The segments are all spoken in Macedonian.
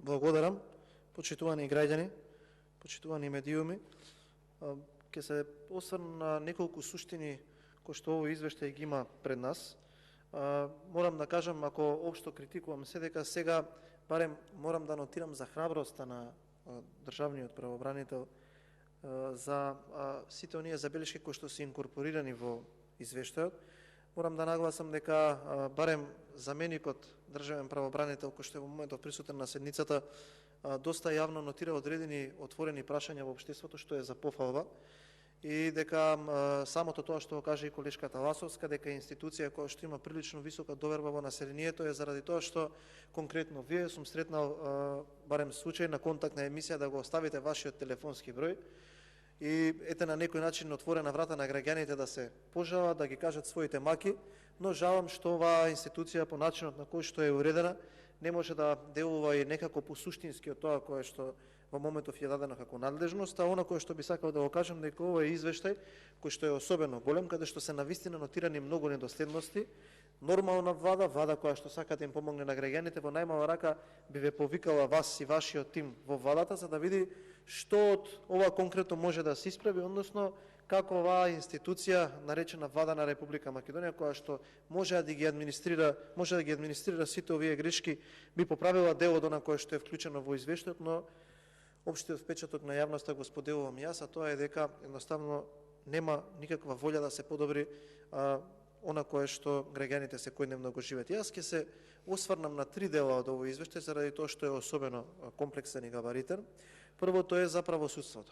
Благодарам, почитувани граѓани, почитувани медиуми. Ќе се осврнам на неколку суштини кои што овој извештај ги има пред нас. Морам да кажам, ако општо критикувам се, дека сега барем морам да нотирам за храброста на државниот правобранител за сите оние забелешки кои што се инкорпорирани во извештајот. Морам да нагласам дека барем заменикот државен правобранител кој што е во моментов присутен на седницата доста јавно нотира одредени отворени прашања во општеството, што е за пофалба, и дека самото тоа што го каже и колешката Ласовска, дека институција која што има прилично висока доверба во населението е заради тоа што конкретно вие сум сретнал барем случај на контактна емисија да го оставите вашиот телефонски број и ете на некој начин отворена врата на граѓаните да се пожалат, да ги кажат своите маки, но жалам што оваа институција по начинот на кој што е уредена не може да делува и некако посуштински од тоа кое што во моментов ја дадено како надлежност, а она кое што би сакал да го кажам дека ова е извештај кој што е особено голем, каде што се навистина нотирани многу недоследности. Нормална влада која што сака да им помогне на граѓаните, во најмала рака би ве повикала вас и вашиот тим во владата за да види што од ова конкретно може да се исправи, односно како оваа институција наречена Влада на Република Македонија, која што може да ги администрира сите овие грешки, би поправила дел од она кое што е вклучено во извештајот, но општиот впечаток на јавноста го споделувам јас, а тоа е дека едноставно нема никаква волја да се подобри она кое што граѓаните секојдневно го живеат. Јас ќе се осврнам на три дела од овој извештај заради тоа што е особено комплексен и габаритен. Првото е за правосудството.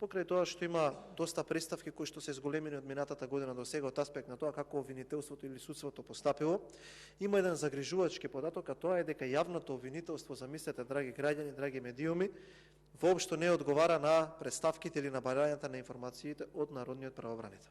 Покрај тоа што има доста представки кои што се зголемени од минатата година до сега од аспект на тоа како обвинителството или судството постапило, има еден загрижувачки податок, а тоа е дека јавното обвинителство, замислете драги граѓани, драги медиуми, воопшто не одговара на представките или на барањата на информациите од народниот правобранител.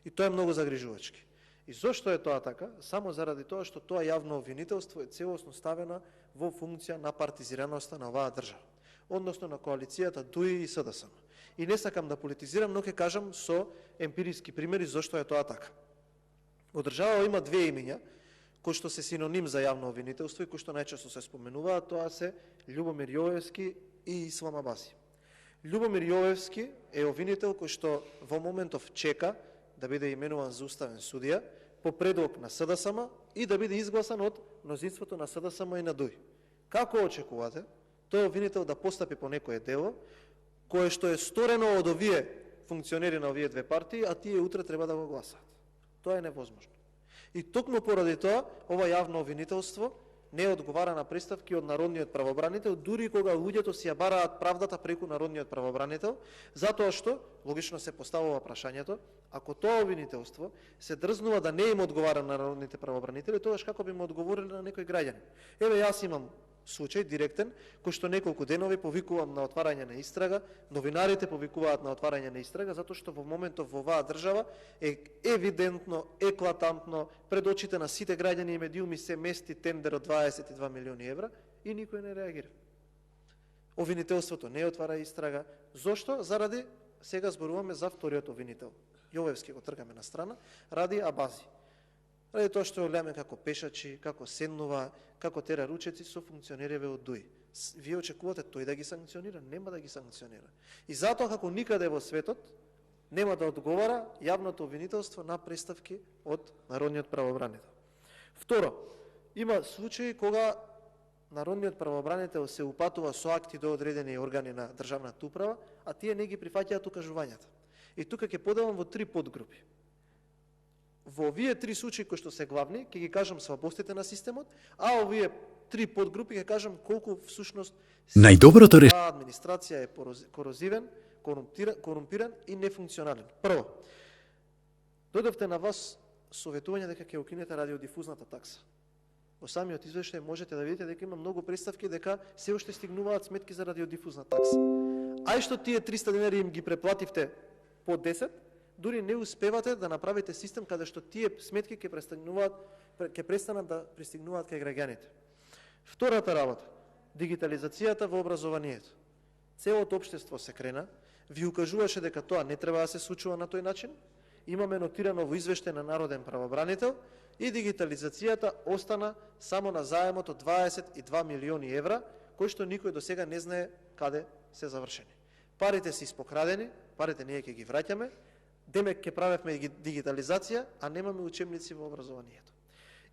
И тоа е многу загрижувачки. И зошто е тоа така? Само заради тоа што тоа јавно обвинителство е целосно ставено во функција на партизираноста на оваа држава, односно на коалицијата ДУИ и СДСМ. И не сакам да политизирам, но ќе кажам со емпириски примери зошто е тоа така. Во држава има две имиња кои што се синоним за јавно обвинителство и кои што најчесто се споменуваат, тоа се Љубомир Јовевски и Ислам Абаси. Љубомир Јовевски е обвинител кој што во моментов чека да биде именуван за уставен судија по предлог на СДСМ и да биде изгласан од мнозинството на СДСМ и на ДУИ. Како очекувате тој обвинител да постапи по некое дело кое што е сторено од овие функционери на овие две партии, а тие утре треба да го гласаат? Тоа е невозможно. И токму поради тоа, ова јавно обвинителство не одговара на представки од народниот правобранител, дури кога луѓето си ја бараат правдата преку народниот правобранител, затоа што, логично се поставува прашањето, ако тоа обвинителство се дрзнува да не им одговара на народните правобранители, тогаш како би му одговорили на некој граѓанин? Еве, јас имам случај директен, кој што неколку денови повикувам на отварање на истрага, новинарите повикуваат на отварање на истрага, затоа што во моментов во оваа држава е евидентно, еклатантно, пред очите на сите граѓани и медиуми се мести тендер од 22 милиони евра и никој не реагира. Обвинителството не отвара истрага. Зошто? Заради, сега зборуваме за вториот обвинител. Јовевски го тргаме на страна, ради Абази. Ради тоа што гледаме како пешачи, како седнува, како тера ручеци со функционериве од ДУИ. Вие очекувате тој да ги санкционира? Нема да ги санкционира. И затоа како никаде во светот нема да одговара јавното обвинителство на представки од народниот правобранител. Второ, има случаи кога народниот правобранител се упатува со акти до одредени органи на државната управа, а тие не ги прифаќаат укажувањата. И тука ќе поделам во три подгрупи. Во овие три случаи кои што се главни, ќе ги кажам слабостите на системот, а овие три подгрупи ќе кажам колку всушност најдоброто администрација е корозивен, корумпиран и нефункционален. Прво, дојдовте на вас советување дека ќе укинете радиодифузната такса. Во самиот извештај можете да видите дека има многу представки дека се уште стигнуваат сметки за радиодифузна такса. Ај што тие 300 денари им ги преплативте по 10, дури не успевате да направите систем каде што тие сметки ќе престанат да пристигнуваат кај граѓаните. Втората работа, дигитализацијата во образованието. Целото општество се крена, ви укажуваше дека тоа не треба да се случува на тој начин. Имаме нотирано во извештај на народен правобранител и дигитализацијата остана само на заемот од 22 милиони евра, кои што никој до сега не знае каде се завршени. Парите се испокрадени, парите ние ќе ги враќаме, демек ќе правевме дигитализација, а немаме учебници во образованието.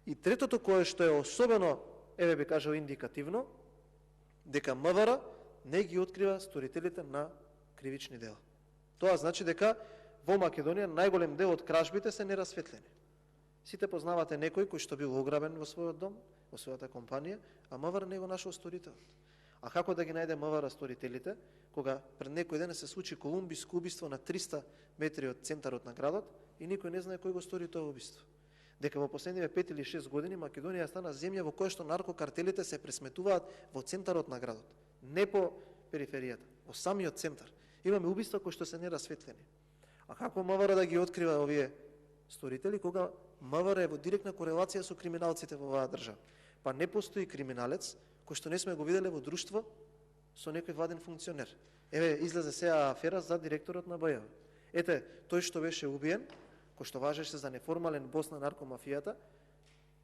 И третото кое што е особено, еве би кажал индикативно, дека МВР не ги открива сторителите на кривични дела. Тоа значи дека во Македонија најголем дел од кражбите се нерасветлени. Сите познавате некој кој што бил ограбен во својот дом, во својата компанија, а МВР не го нашол сторителот. А како да ги најде МВР сторителите, кога пред некој ден се случи колумбиско убиство на 300 метри од центарот на градот и никој не знае кој го стори тоа убиство? Дека во последниве 5 или 6 години Македонија стана земја во која што наркокартелите се пресметуваат во центарот на градот, не по периферијата, во самиот центар. Имаме убиства кои што се нерасветлени. А како МВР да ги открива овие сторители, кога МВР е во директна корелација со криминалците во оваа држава? Па не постои криминалец кој што не сме го виделе во друштво со некој владен функционер. Еве, излезе сега афера за директорот на БЈ. Ете, тој што беше убиен, кој што важеше за неформален бос на наркомафијата,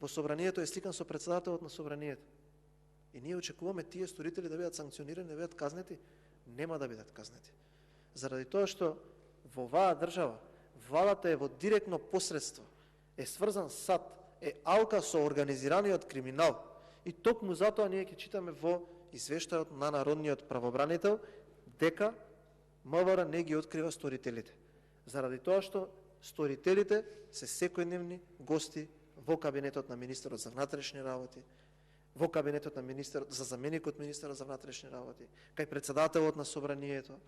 во собранието е сликан со председателот на собранието. И ние очекуваме тие сторители да бидат санкционирани, да бидат казнети. Нема да бидат казнети. Заради тоа што во оваа држава владата е во директно посредство, е сврзан САД, е алка со организираниот криминал. И токму затоа ние ќе читаме во извештајот на народниот правобранител дека МВР не ги открива сторителите. Заради тоа што сторителите се секојдневни гости во кабинетот на министерот за внатрешни работи, во кабинетот на министерот за заменикот министерот за внатрешни работи, кај председателот на собранието.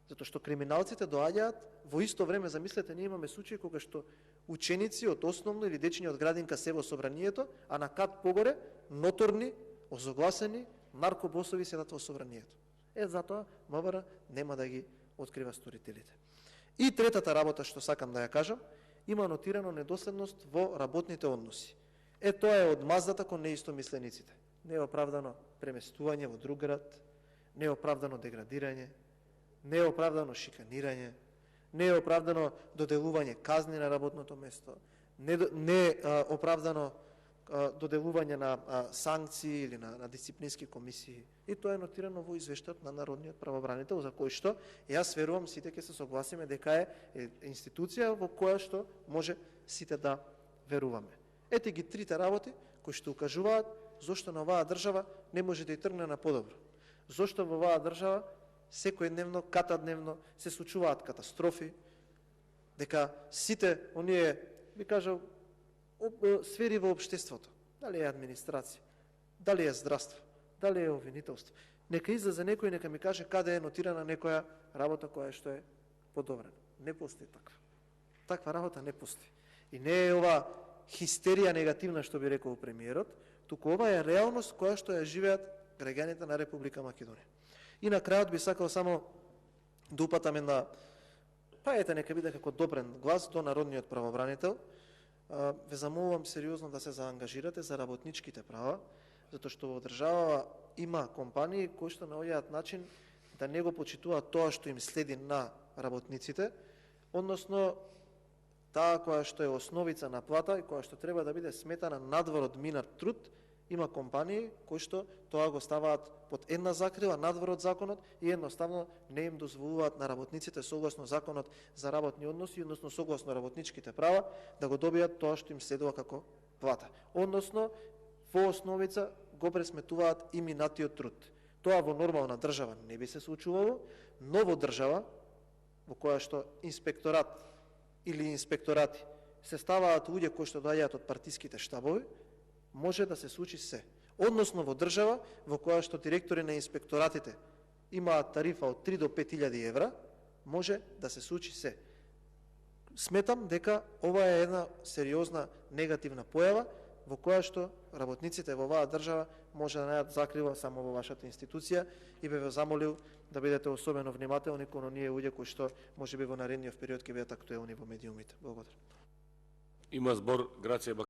Затоа што криминалците доаѓаат во исто време, замислете, ние имаме случаи кога што ученици од основно или дечниот градинка се во собранието, а на кат погоре ноторни, озогласени наркобосови седат во собранието. Затоа МВР нема да ги открива сторителите. И третата работа што сакам да ја кажам, има нотирано недоследност во работните односи. Тоа е одмаздата кон неистомислениците. Неоправдано преместување во друг град, неоправдано деградирање, неоправдано шиканирање, неоправдано доделување казни на работното место, неоправдано доделување на санкции или на дисциплински комисии. И тоа е нотирано во извештајот на народниот правобранител, за кој што јас верувам сите ќе се согласиме дека е институција во која што може сите да веруваме. Ете ги трите работи кои што укажуваат зошто на оваа држава не може да ја тргне на подобро. Зошто во оваа држава секојдневно, катадневно се случуваат катастрофи, дека сите оние, би кажал, сфери во општеството, дали е администрација, дали е здравство, дали е обвинителство, нека излезе некој, нека ми каже каде е нотирана некоја работа која што е подобрена. Не постои таква. Таква работа не постои. И не е ова хистерија негативна, што би рекол премиерот, туку ова е реалност која што ја живеат граѓаните на Република Македонија. И на крајот би сакал само да упатам една, нека биде како добрен глас до народниот правобранител. Ве замолувам сериозно да се заангажирате за работничките права, затоа што во држава има компании кои што наоѓаат начин да не го почитуваат тоа што им следи на работниците, односно таа која што е основица на плата и која што треба да биде сметана надвор од минат труд. Има компании кои што тоа го ставаат под една закрила надвор од законот и едноставно не им дозволуваат на работниците согласно законот за работни односи, односно согласно работничките права, да го добијат тоа што им следува како плата. Односно, во основица го пресметуваат и минатиот труд. Тоа во нормална држава не би се случувало, но во држава во која што инспекторат или инспекторати се ставаат луѓе кои што доаѓаат од партиските штабови, може да се случи се. Односно во држава во која што директори на инспекторатите имаат тарифа од 3 до 5.000 евра, може да се случи се. Сметам дека ова е една сериозна негативна појава во која што работниците во оваа држава може да најдат закрила само во вашата институција и ве замолил да бидете особено внимателни кон оние луѓе кои што можеби во наредниот период ќе бидат актуелни во медиумите. Благодарам. Има збор Грација